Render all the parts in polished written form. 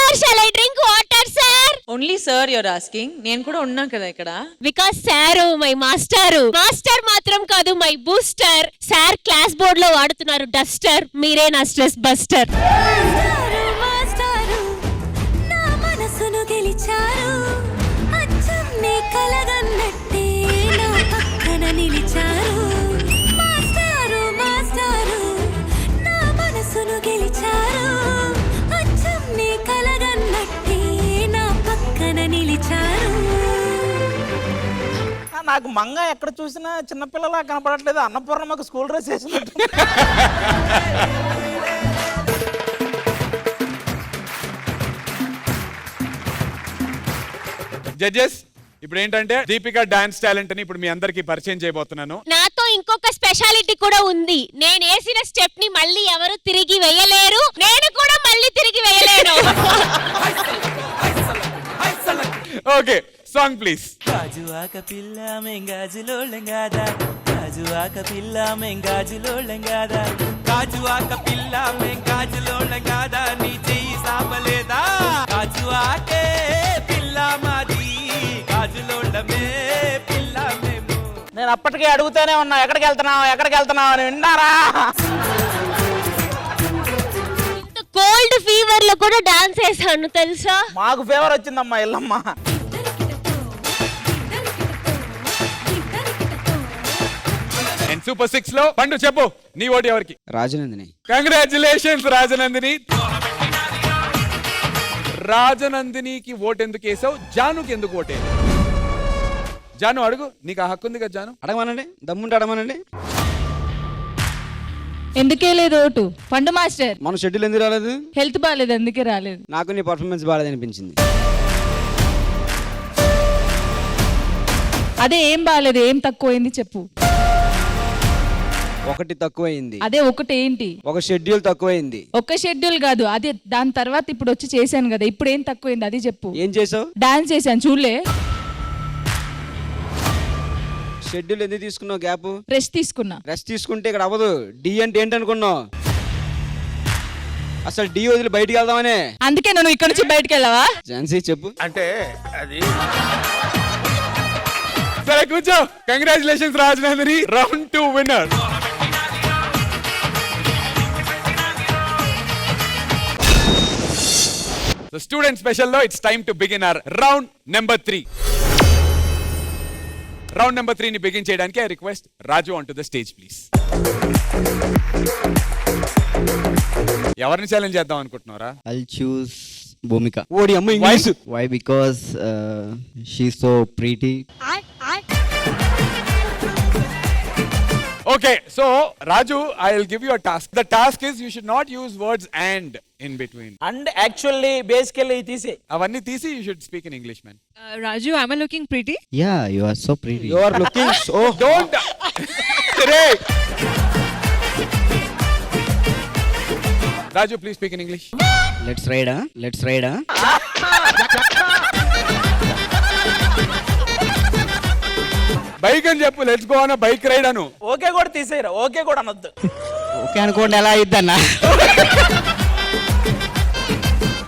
Sir, shall I drink water, sir? Only sir you're asking. నేను కూడా ఉన్నా కదా ఇక్కడ. Because sir, my master. Master మాత్రం కాదు, my booster. Sir class board లో వాడుతున్నారు డస్టర్. మీరే నా స్ట్రెస్ బస్టర్. మాస్టారు నా మనసును గెలిచారు. అచ్చం నీ కలగన్నట్టే నా పక్కన నిలిచారు. మాస్టారు మాస్టారు నా మనసును గెలిచారు. అచ్చం నీ కలగన్నట్టే నా పక్కన నిలిచారు. నాకు మంగ ఎక్కడ చూసినా చిన్నపిల్లలా కనపడట్లేదు. అన్నపూర్ణమ్మకు స్కూల్ డ్రెస్ వేసినట్టు. జడ్జెస్ ఇప్పుడు ఏంటంటే దీపిక డాన్స్ టాలెంట్ అని ఇప్పుడు మీ అందరికి పరిచయం చేయబోతున్నాను. నాతో ఇంకొక స్పెషాలిటీ కూడా ఉంది. నేను వేసిన స్టెప్ ని మళ్ళీ ఎవరు తిరిగి వేయలేరు. నేను కూడా మళ్ళీ తిరిగి వేయలేను. Okay, song please. గాజువాక పిల్ల మెంగాజులోళ్ళంగాదా, గాజువాక పిల్ల మెంగాజులోళ్ళంగాదా, గాజువాక పిల్ల మెంగాజులోళ్ళంగాదా, నీ చెయ్యి సాపలేదా, గాజువాకే పిల్ల మాది, గాజులోళ్ళమే పిల్ల మేము. నేను అప్పటికే అడుగుతూనే ఉన్నా, ఎక్కడికి వెళ్తున్నావు అని. విన్నారా? కోల్డ్ ఫీవర్ లో కూడా డాన్స్ వేసాను తెలుసా. మాకు ఫీవర్ వచ్చిందమ్మా ఎల్లమ్మ. అండ్ సూపర్ 6 లో పండు చెప్పు నీ ఓటు ఎవరికి? రాజనందిని. కంగ్రాచులేషన్స్ రాజనందిని. రాజనందినికి ఓటు ఎందుకు వేసావు? జానుకి ఎందుకు ఓటు? జాను అడుగు, నీకు ఆ హక్కు ఉంది కదా. జాను అడగమనండి, దమ్ముంటే అడగమనండి. ఎందుకే లేదు ఓటు? పండు మాస్టర్ మన షెడ్యూల్ ఎందుకు రాలేదు? హెల్త్ బాగాలేదు అందుకే రాలేదు. నాకు నీ పర్ఫార్మెన్స్ బాగాలేదు అనిపించింది. అదే ఏం బాగాలేదు, ఏం తక్కువైంది చెప్పు. ఒకటి తక్కువైంది. అదే ఒకటి ఏంటి? ఒక షెడ్యూల్ తక్కువైంది. ఒక షెడ్యూల్ కాదు, అదే దాని తర్వాత ఇప్పుడు వచ్చి చేశాను కదా, ఇప్పుడు ఏం తక్కువైంది అది చెప్పు. ఏం చేసావు? డాన్స్ చేశాను చూడలే. షెడ్యూల్ ఎందుకు తీసుకున్నావు? గ్యాప్ రెస్ట్ తీసుకున్నా. రెస్ట్ తీసుకుంటే ఇక్కడ అవ్వదు. డి అంటే ఏంటనుకున్నావు? అసలు డి వదిలి బయటికి వెళ్దామనే. అందుకే నువ్వు ఇక్కడ నుంచి బయటకు వెళ్ళావా? ఝాన్సీ చెప్పు. అంటే అది సరే కూర్చో. Congratulations Rajanandini, round 2 winner. So student special lo, it's time to begin our round number 3. Round number 3 ni begin cheyadaniki I request Raju onto the stage please. Evarni challenge cheddam anukuntunnara? I'll choose Bhumika. ఓడి అమ్మ English. Why? Because she's so pretty. Okay, so Raju, I'll give you a task. The task is you should not use words and in between. And actually basically తీసే Avanni teesi you should speak in English, man. Raju, am I looking pretty? Yeah, you are so pretty. You are looking so. Don't. Hey. Raju, please speak in English. Let's ride, huh? Let's ride, huh? Bike అని చెప్పు. Let's go on bike ride అను. Okay కూడా తీసేయరా. Okay కూడా అనొద్దు. Okay అనుకోండి, ఎలా అయిద్దన్నా.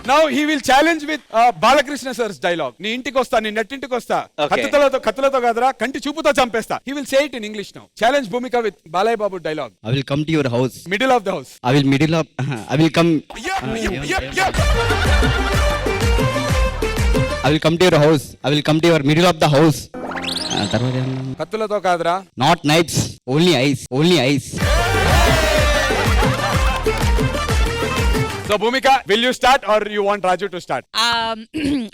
Now he will challenge with Balakrishna sir's dialogue. నీ ఇంటికి వస్తా, నీ నెట్టింటికి వస్తా, కత్తులతో కాదురా కంటి చూపుతో చంపేస్తా. He will say it in English now. Challenge Bhumika with Balai Babu dialogue. I will come to your house. Middle of the house. I will come. Yep. I will come to your house. I will come to your middle of the house. తర్వాత కత్తులతో కాదురా. not knives, only eyes. So Bhumika, will you start or you want Raju to start?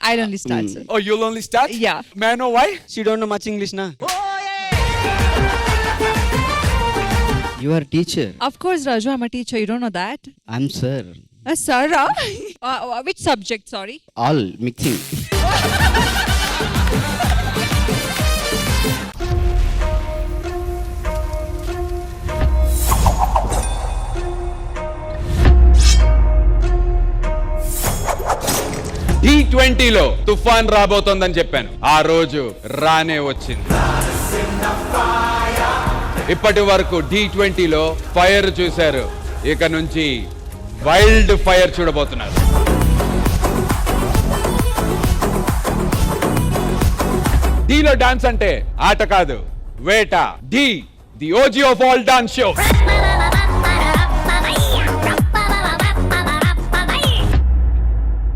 I'll only start, sir. Oh, you'll only start? Yeah. May I know why? She don't know much English na. You are teacher. Of course, Raju, I'm a teacher. You don't know that? I'm sir. Sir? Which subject, sorry? All mixing. T20లో తుఫాన్ రాబోతోందని చెప్పాను. ఆ రోజు రానే వచ్చింది. ఇప్పటి వరకు T20లో fire చూశారు, ఇక నుంచి వైల్డ్ ఫైర్ చూడబోతున్నారు. D లో డాన్స్ అంటే ఆట కాదు, వేట. D, the OG of all dance shows.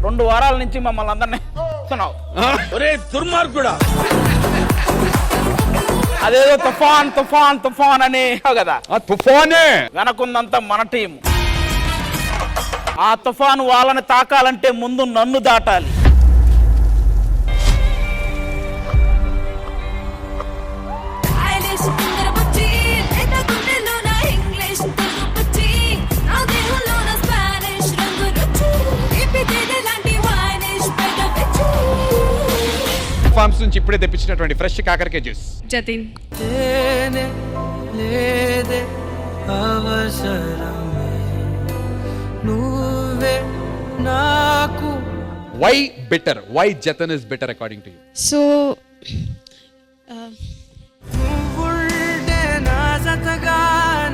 2 వారాల నుంచి మమ్మల్ని అందరినీ చూస్తున్నావు. ఒరే దుర్మార్గుడా, అదేదో తుఫాన్ తుఫాన్ తుఫాన్ అని కదా, ఆ తుఫానే వెనకుందంతా మన టీం. ఆ తుఫాను వాళ్ళని తాకాలంటే ముందు నన్ను దాటాలి. ఫార్మ్స్ నుంచి ఇప్పుడే తెప్పించినటువంటి ఫ్రెష్ కాకరకాయ జ్యూస్. జతిన్ లేదే అవసరమే నువ్వే నాకు. Why better, why Jatan is better according to you? So నువ్వుంటే నా జతగా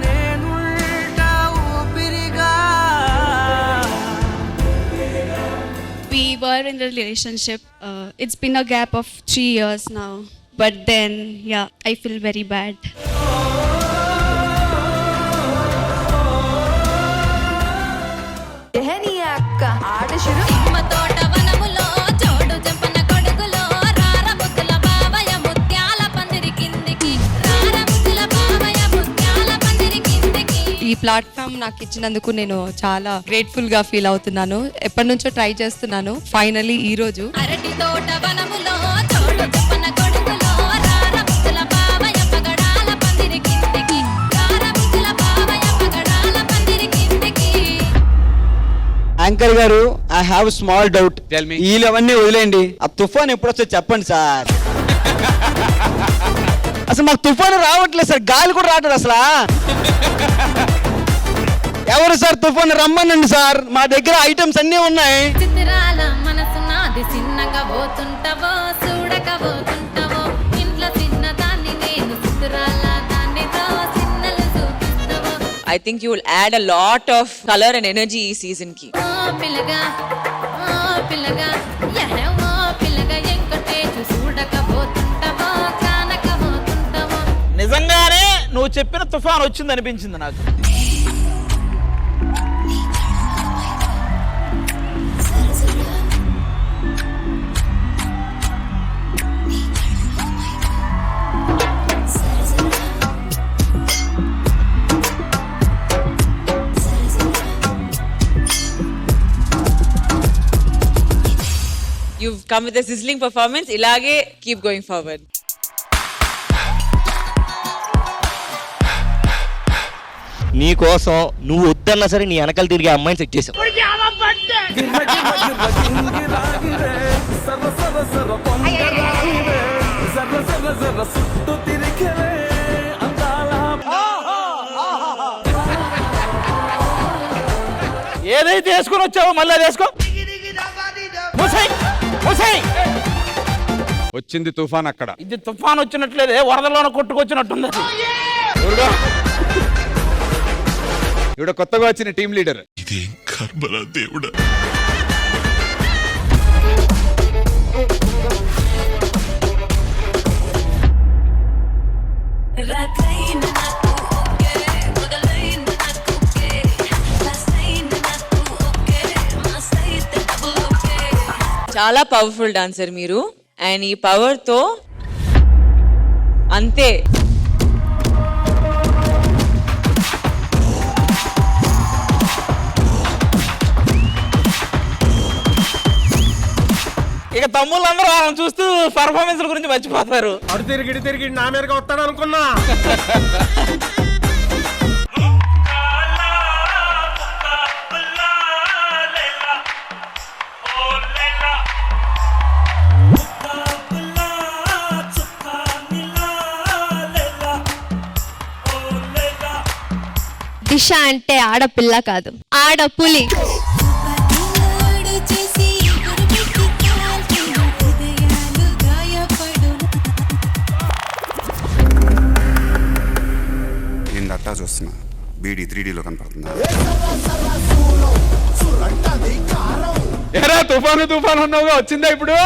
నేనుంటా ఊపిరిగా. We were in a relationship. It's been a gap of 3 years now. But then, yeah, I feel very bad. ఈ ప్లాట్ఫామ్ నాకు ఇచ్చినందుకు నేను చాలా గ్రేట్ఫుల్ గా ఫీల్ అవుతున్నాను. ఎప్పటి నుంచో ట్రై చేస్తున్నాను. ఫైనలీ ఈ రోజు యాంకర్ గారు, I have small doubt. Tell me. వీళ్ళవన్నీ వదిలేయండి, ఆ తుఫాన్ ఎప్పుడు వస్తే చెప్పండి సార్. అసలు మాకు తుఫాను రావట్లేదు సార్, గాలి కూడా రావట్లేదు అసలు. ఎవరు సార్ తుఫాను రమ్మనండి సార్, మా దగ్గర ఐటమ్స్ అన్నీ ఉన్నాయి. చిత్రాల మనసు నాది, చిన్నగా పోతుంటావో చూడకపోతుంటావో, ఇంట్లో చిన్నదాన్ని నేను చిత్రాల దాన్నితో చిన్నలు చూపిస్తావో. I think you will add a lot of color and energy ఈ సీజన్ కి. ఓ పిల్లగా యహ ఓ పిల్లగా ఎంకటేజు చూడకపోతుంటావో కానకపోతుంటావో. నిజంగానే నువ్వు చెప్పిన తుఫాన్ వచ్చింది అనిపించింది నాకు. You've come with a sizzling performance. ఇలాగే keep going forward. నీ కోసం నువ్వు వద్దన్నా సరే నీ వెనకాల తిరిగే అమ్మాయిని సెట్ చేసావు. ఏదైతే వేసుకొని వచ్చావో మళ్ళీ అది వేసుకో. వచ్చింది తుఫాన్ అక్కడ. ఇది తుఫాన్ వచ్చినట్లేదే, వరదలోనే కొట్టుకొచ్చినట్టుంది. ఇవిడ కొత్తగా వచ్చిన టీం లీడర్. ఇదేం కర్మరా దేవుడా. చాలా పవర్ఫుల్ డాన్సర్ మీరు, అండ్ ఈ పవర్ తో అంతే. ఇక తమ్ముళ్ళందరూ వాళ్ళని చూస్తూ పర్ఫార్మెన్స్ గురించి మర్చిపోతారు. అడు తిరిగి తిరిగి నా మీదకి వస్తాడు అనుకున్నా. దిశ అంటే ఆడపిల్ల కాదు, ఆడపులి. నేను దట్టా చూస్తున్నా, బీడీ 3Dలో కనపడుతుందా? ఎరా తుఫాను తుఫాను అన్నావుగా, వచ్చిందా ఇప్పుడు?